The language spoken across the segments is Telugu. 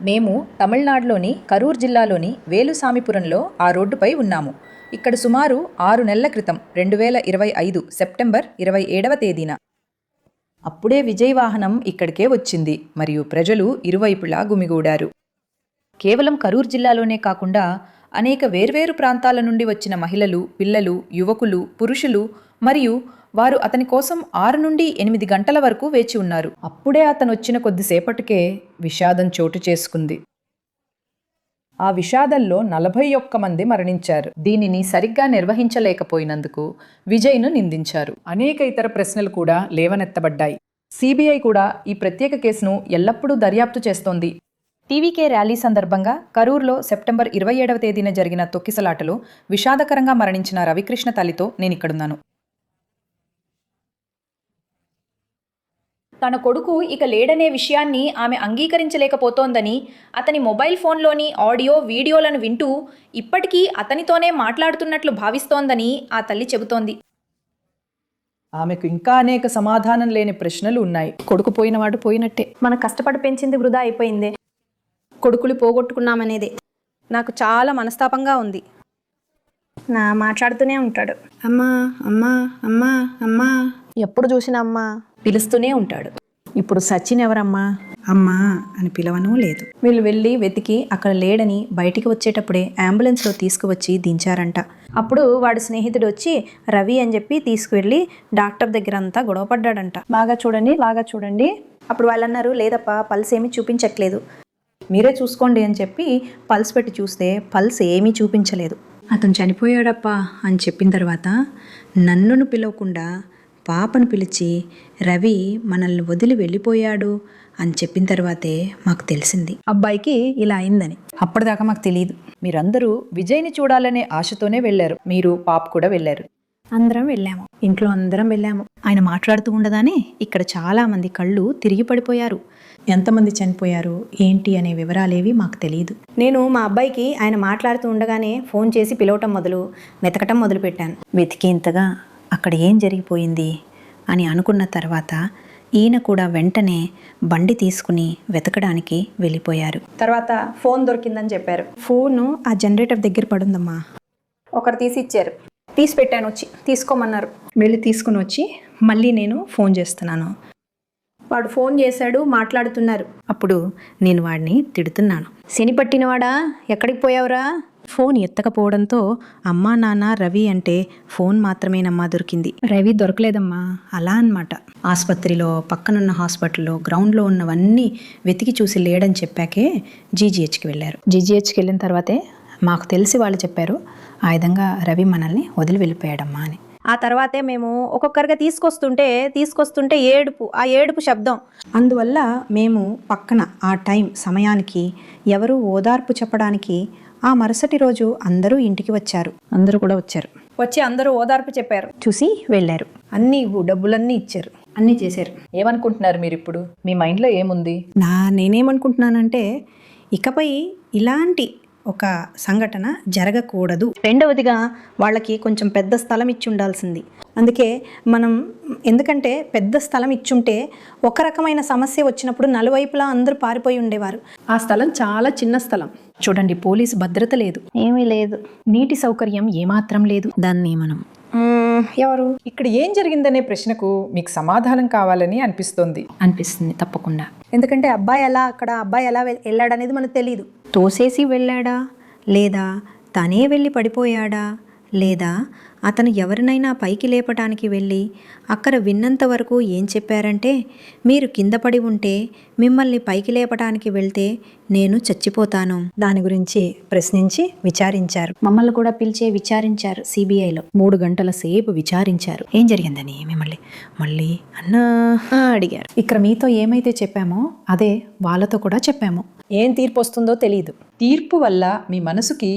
మేము తమిళనాడులోని కరూర్ జిల్లాలోని వేలుసామిపురంలో ఆ రోడ్డుపై ఉన్నాము. ఇక్కడ సుమారు 6 నెలల క్రితం 2025 సెప్టెంబర్ 27వ తేదీన అప్పుడే విజయ్ వాహనం ఇక్కడికే వచ్చింది మరియు ప్రజలు ఇరువైపులా గుమిగూడారు. కేవలం కరూర్ జిల్లాలోనే కాకుండా అనేక వేర్వేరు ప్రాంతాల నుండి వచ్చిన మహిళలు, పిల్లలు, యువకులు, పురుషులు మరియు వారు అతని కోసం 6 నుండి 8 గంటల వరకు వేచి ఉన్నారు. అప్పుడే అతను వచ్చిన కొద్దిసేపటికే విషాదం చోటు చేసుకుంది. ఆ విషాదంలో 41 మంది మరణించారు. దీనిని సరిగ్గా నిర్వహించలేకపోయినందుకు విజయ్ను నిందించారు. అనేక ఇతర ప్రశ్నలు కూడా లేవనెత్తబడ్డాయి. సిబిఐ కూడా ఈ ప్రత్యేక కేసును ఎల్లప్పుడూ దర్యాప్తు చేస్తోంది. టీవీకే ర్యాలీ సందర్భంగా కరూర్లో సెప్టెంబర్ 27వ తేదీన జరిగిన తొక్కిసలాటలో విషాదకరంగా మరణించిన రవికృష్ణ తల్లితో నేనిక్కడున్నాను. తన కొడుకు ఇక లేడనే విషయాన్ని ఆమె అంగీకరించలేకపోతోందని, అతని మొబైల్ ఫోన్లోని ఆడియో, వీడియోలను వింటూ ఇప్పటికీ అతనితోనే మాట్లాడుతున్నట్లు భావిస్తోందని ఆ తల్లి చెబుతోంది. ఆమెకు ఇంకా అనేక సమాధానం లేని ప్రశ్నలు ఉన్నాయి. కొడుకు పోయినవాడు పోయినట్టే. మన కష్టపడి పెంచింది వృధా అయిపోయింది. కొడుకులు పోగొట్టుకున్నామనేది నాకు చాలా మనస్తాపంగా ఉంది. మాట్లాడుతూనే ఉంటాడు. అమ్మా అమ్మా అమ్మా అమ్మా, ఎప్పుడు చూసినా అమ్మా పిలుస్తూనే ఉంటాడు. ఇప్పుడు సచిన్ ఎవరమ్మా అమ్మా అని పిలవను లేదు. వీళ్ళు వెళ్ళి వెతికి అక్కడ లేడని బయటికి వచ్చేటప్పుడే అంబులెన్స్లో తీసుకువచ్చి దించారంట. అప్పుడు వాడి స్నేహితుడు వచ్చి రవి అని చెప్పి తీసుకువెళ్ళి డాక్టర్ దగ్గర అంతా గొడవపడ్డాడంట. బాగా చూడండి. అప్పుడు వాళ్ళు అన్నారు, లేదప్పా పల్స్ ఏమీ చూపించట్లేదు, మీరే చూసుకోండి అని చెప్పి పల్స్ పెట్టి చూస్తే పల్స్ ఏమీ చూపించలేదు. అతను చనిపోయాడప్పా అని చెప్పిన తర్వాత నన్నును పిలవకుండా పాపను పిలిచి రవి మనల్ని వదిలి వెళ్ళిపోయాడు అని చెప్పిన తర్వాతే మాకు తెలిసింది అబ్బాయికి ఇలా అయిందని. అప్పటిదాకా మాకు తెలియదు. మీరందరూ విజయ్ని చూడాలనే ఆశతోనే వెళ్ళారు. మీరు పాప కూడా వెళ్ళారు. అందరం వెళ్ళాము. ఇంట్లో అందరం వెళ్ళాము. ఆయన మాట్లాడుతూ ఉండగానే ఇక్కడ చాలా మంది కళ్ళు తిరిగి పడిపోయారు. ఎంతమంది చనిపోయారు ఏంటి అనే వివరాలేవి మాకు తెలియదు. నేను మా అబ్బాయికి ఆయన మాట్లాడుతూ ఉండగానే ఫోన్ చేసి పిలవటం వెతకటం మొదలుపెట్టాను. వెతికేంతగా అక్కడ ఏం జరిగిపోయింది అని అనుకున్న తర్వాత ఈయన కూడా వెంటనే బండి తీసుకుని వెతకడానికి వెళ్ళిపోయారు. తర్వాత ఫోన్ దొరికిందని చెప్పారు. ఫోను ఆ జనరేటర్ దగ్గర పడుందమ్మా. ఒకరు తీసి ఇచ్చారు. తీసి పెట్టాను, వచ్చి తీసుకోమన్నారు. వెళ్ళి తీసుకుని వచ్చి మళ్ళీ నేను ఫోన్ చేస్తున్నాను. వాడు ఫోన్ చేశాడు, మాట్లాడుతున్నారు. అప్పుడు నేను వాడిని తిడుతున్నాను. శని పట్టినవాడా, ఎక్కడికి పోయావురా? ఫోన్ ఎత్తకపోవడంతో అమ్మా నాన్న రవి అంటే ఫోన్ మాత్రమేనమ్మా దొరికింది, రవి దొరకలేదమ్మా. అలా అన్నమాట. ఆసుపత్రిలో, పక్కనున్న హాస్పిటల్లో, గ్రౌండ్లో ఉన్నవన్నీ వెతికి చూసి లేడని చెప్పాకే జీజీహెచ్కి వెళ్ళారు. జీజీహెచ్కి వెళ్ళిన తర్వాతే మాకు తెలిసి వాళ్ళు చెప్పారు, ఆ విధంగా రవి మనల్ని వదిలి వెళ్ళిపోయాడమ్మా అని. ఆ తర్వాతే మేము ఒక్కొక్కరిగా తీసుకొస్తుంటే ఏడుపు శబ్దం. అందువల్ల మేము పక్కన ఆ సమయానికి ఎవరు ఓదార్పు చెప్పడానికి ఆ మరుసటి రోజు అందరూ ఇంటికి వచ్చారు. అందరూ కూడా వచ్చి అందరూ ఓదార్పు చెప్పారు, చూసి వెళ్ళారు. అన్నీ డబ్బులన్నీ ఇచ్చారు, అన్నీ చేశారు. ఏమనుకుంటున్నారు మీరు ఇప్పుడు? మీ మైండ్లో ఏముంది? నేనేమనుకుంటున్నానంటే ఇకపై ఇలాంటి ఒక సంఘటన జరగకూడదు. రెండవదిగా వాళ్ళకి కొంచెం పెద్ద స్థలం ఇచ్చి ఉండాల్సింది. అందుకే ఎందుకంటే పెద్ద స్థలం ఇచ్చుంటే ఒక రకమైన సమస్య వచ్చినప్పుడు నలువైపులా అందరూ పారిపోయి ఉండేవారు. ఆ స్థలం చాలా చిన్న స్థలం. చూడండి, పోలీసు భద్రత లేదు, ఏమీ లేదు, నీటి సౌకర్యం ఏమాత్రం లేదు. దాన్ని ఎవరు ఇక్కడ ఏం జరిగిందనే ప్రశ్నకు మీకు సమాధానం కావాలని అనిపిస్తుంది తప్పకుండా. ఎందుకంటే అబ్బాయి ఎలా వెళ్ళాడనేది మనకు తెలియదు. తోసేసి వెళ్ళాడా, లేదా తనే వెళ్ళి పడిపోయాడా, లేదా అతను ఎవరినైనా పైకి లేపటానికి వెళ్ళి అక్కడ విన్నంత వరకు ఏం చెప్పారంటే, మీరు కింద పడి ఉంటే మిమ్మల్ని పైకి లేపటానికి వెళ్తే నేను చచ్చిపోతాను. దాని గురించి ప్రశ్నించి విచారించారు. మమ్మల్ని కూడా పిలిచే విచారించారు. సిబిఐలో 3 గంటల సేపు విచారించారు. ఏం జరిగిందని మళ్ళీ అన్నా అడిగారు. ఇక్కడ మీతో ఏమైతే చెప్పామో అదే వాళ్ళతో కూడా చెప్పాము. ఏం తీర్పు వస్తుందో తెలియదు. తీర్పు వల్ల మీ మనసుకి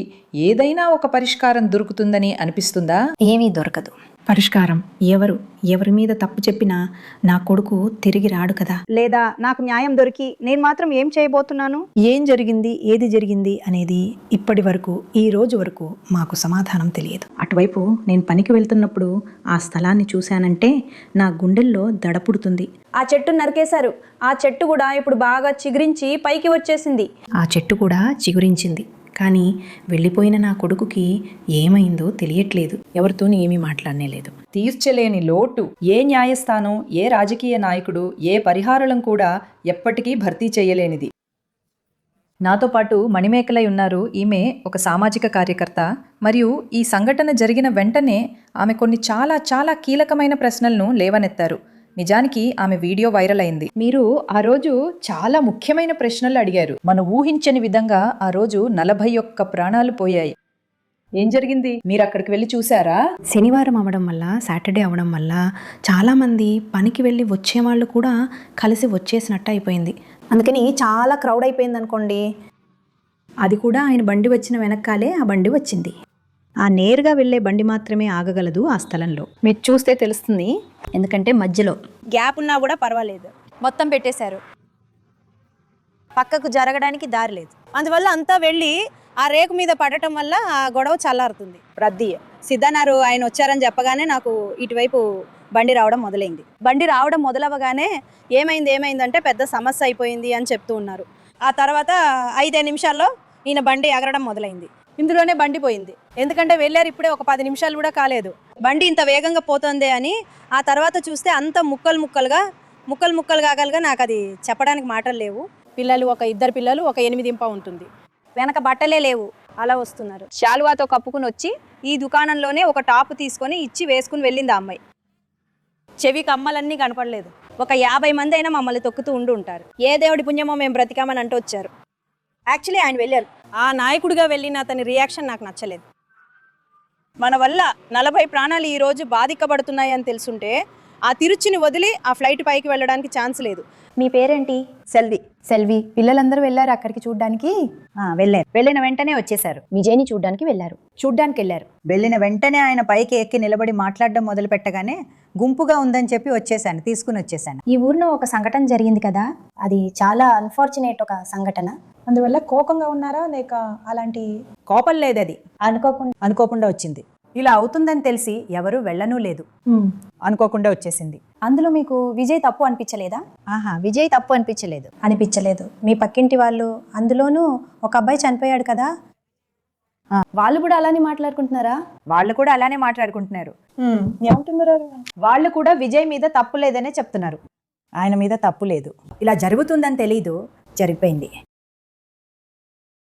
ఏదైనా ఒక పరిష్కారం దొరుకుతుందని అనిపిస్తుందా? ఏమీ దొరకదు. పరిష్కారం ఎవరి మీద తప్పు చెప్పినా నా కొడుకు తిరిగి రాడు కదా. లేదా నాకు న్యాయం దొరికి నేను మాత్రం ఏం చేయబోతున్నాను? ఏం జరిగింది, ఏది జరిగింది అనేది ఇప్పటి వరకు, ఈ రోజు వరకు మాకు సమాధానం తెలియదు. అటువైపు నేను పనికి వెళ్తున్నప్పుడు ఆ స్థలాన్ని చూశానంటే నా గుండెల్లో దడ పుడుతుంది. ఆ చెట్టు నరికేశారు. ఆ చెట్టు కూడా ఇప్పుడు బాగా చిగురించి పైకి వచ్చేసింది. ఆ చెట్టు కూడా చిగురించింది. కానీ వెళ్ళిపోయిన నా కొడుకుకి ఏమైందో తెలియట్లేదు. ఎవరితోని ఏమీ మాట్లాడనేలేదు. తీర్చలేని లోటు ఏ న్యాయస్థానం, ఏ రాజకీయ నాయకుడు, ఏ పరిహారం కూడా ఎప్పటికీ భర్తీ చేయలేనిది. నాతో పాటు మణిమేకలై ఉన్నారు. ఈమె ఒక సామాజిక కార్యకర్త. మరియు ఈ సంఘటన జరిగిన వెంటనే ఆమె కొన్ని చాలా చాలా కీలకమైన ప్రశ్నలను లేవనెత్తారు. నిజానికి ఆమె వీడియో వైరల్ అయింది. మీరు ఆ రోజు చాలా ముఖ్యమైన ప్రశ్నలు అడిగారు. మనం ఊహించని విధంగా ఆ రోజు 41 ప్రాణాలు పోయాయి. ఏం జరిగింది? మీరు అక్కడికి వెళ్ళి చూసారా? శనివారం అవడం వల్ల, సాటర్డే అవడం వల్ల చాలామంది పనికి వెళ్ళి వచ్చేవాళ్ళు కూడా కలిసి వచ్చేసినట్టు అయిపోయింది. అందుకని చాలా క్రౌడ్ అయిపోయింది అనుకోండి. అది కూడా ఆయన బండి వచ్చిన వెనకాలే ఆ బండి వచ్చింది. ఆ నేరుగా వెళ్ళే బండి మాత్రమే ఆగగలదు ఆ స్థలంలో. మీరు చూస్తే తెలుస్తుంది. ఎందుకంటే మధ్యలో గ్యాప్ ఉన్నా కూడా పర్వాలేదు, మొత్తం పెట్టేశారు. పక్కకు జరగడానికి దారి లేదు. అందువల్ల అంతా వెళ్ళి ఆ రేకు మీద పడటం వల్ల ఆ గొడవ చల్లారుతుంది. రద్దీ సిద్ధన్నారు ఆయన వచ్చారని చెప్పగానే నాకు ఇటువైపు బండి రావడం మొదలైంది. బండి రావడం మొదలవగానే ఏమైందంటే పెద్ద సమస్య అయిపోయింది అని చెప్తూ ఉన్నారు. ఆ తర్వాత 5 నిమిషాల్లో ఈయన బండి ఎగరడం మొదలైంది. ఇందులోనే బండి పోయింది. ఎందుకంటే వెళ్ళారు ఇప్పుడే, ఒక 10 నిమిషాలు కూడా కాలేదు. బండి ఇంత వేగంగా పోతుంది అని ఆ తర్వాత చూస్తే అంత ముక్కలు కాగలగా నాకు అది చెప్పడానికి మాటలు లేవు. పిల్లలు ఒక 2 పిల్లలు, ఒక 8 ఉంటుంది. వెనక బట్టలే లేవు, అలా వస్తున్నారు. శాలువాతో కప్పుకుని వచ్చి ఈ దుకాణంలోనే ఒక టాప్ తీసుకొని ఇచ్చి వేసుకుని వెళ్ళింది ఆ అమ్మాయి. చెవి కమ్మలన్నీ కనపడలేదు. ఒక 50 మంది అయినా మమ్మల్ని తొక్కుతూ ఉంటారు. ఏ దేవుడి పుణ్యమో మేము బ్రతికామని అంటూ వచ్చారు. యాక్చువల్లీ ఆయన వెళ్ళారు. ఆ నాయకుడిగా వెళ్ళిన అతని రియాక్షన్ నాకు నచ్చలేదు. మన వల్ల 40 ప్రాణాలు ఈరోజు బాధింపబడుతున్నాయి అని తెలుసుంటే ఆ తిరుచిని వదిలి ఆ ఫ్లైట్ పైకి వెళ్ళడానికి ఛాన్స్ లేదు. మీ పేరేంటి? సెల్వి. పిల్లలందరూ వెళ్ళారు అక్కడికి చూడ్డానికి? వెళ్ళారు. వెళ్ళిన వెంటనే వచ్చేశారు. విజయ్ని చూడ్డానికి వెళ్ళారు. చూడ్డానికి వెళ్ళారు. వెళ్ళిన వెంటనే ఆయన పైకి ఎక్కి నిలబడి మాట్లాడడం మొదలు పెట్టగానే గుంపుగా ఉందని చెప్పి తీసుకుని వచ్చేసాను. ఈ ఊర్లో ఒక సంఘటన జరిగింది కదా, అది చాలా అన్ఫార్చునేట్ ఒక సంఘటన. అందువల్ల కోపంగా ఉన్నారా, లేక అలాంటి? కోపం లేదు, అది అనుకోకుండా వచ్చింది. ఇలా అవుతుందని తెలిసి ఎవరు వెళ్ళనూ లేదు, అనుకోకుండా వచ్చేసింది. అందులో మీకు విజయ్ తప్పు అనిపించలేదా? విజయ్ తప్పు అనిపించలేదు. మీ పక్కింటి వాళ్ళు, అందులోనూ ఒక అబ్బాయి చనిపోయాడు కదా, వాళ్ళు కూడా అలానే మాట్లాడుకుంటున్నారా? వాళ్ళు కూడా అలానే మాట్లాడుకుంటున్నారు. ఏమంటున్నారు? వాళ్ళు కూడా విజయ్ మీద తప్పు లేదనే చెప్తున్నారు. ఆయన మీద తప్పు లేదు. ఇలా జరుగుతుందని తెలీదు, జరిగిపోయింది.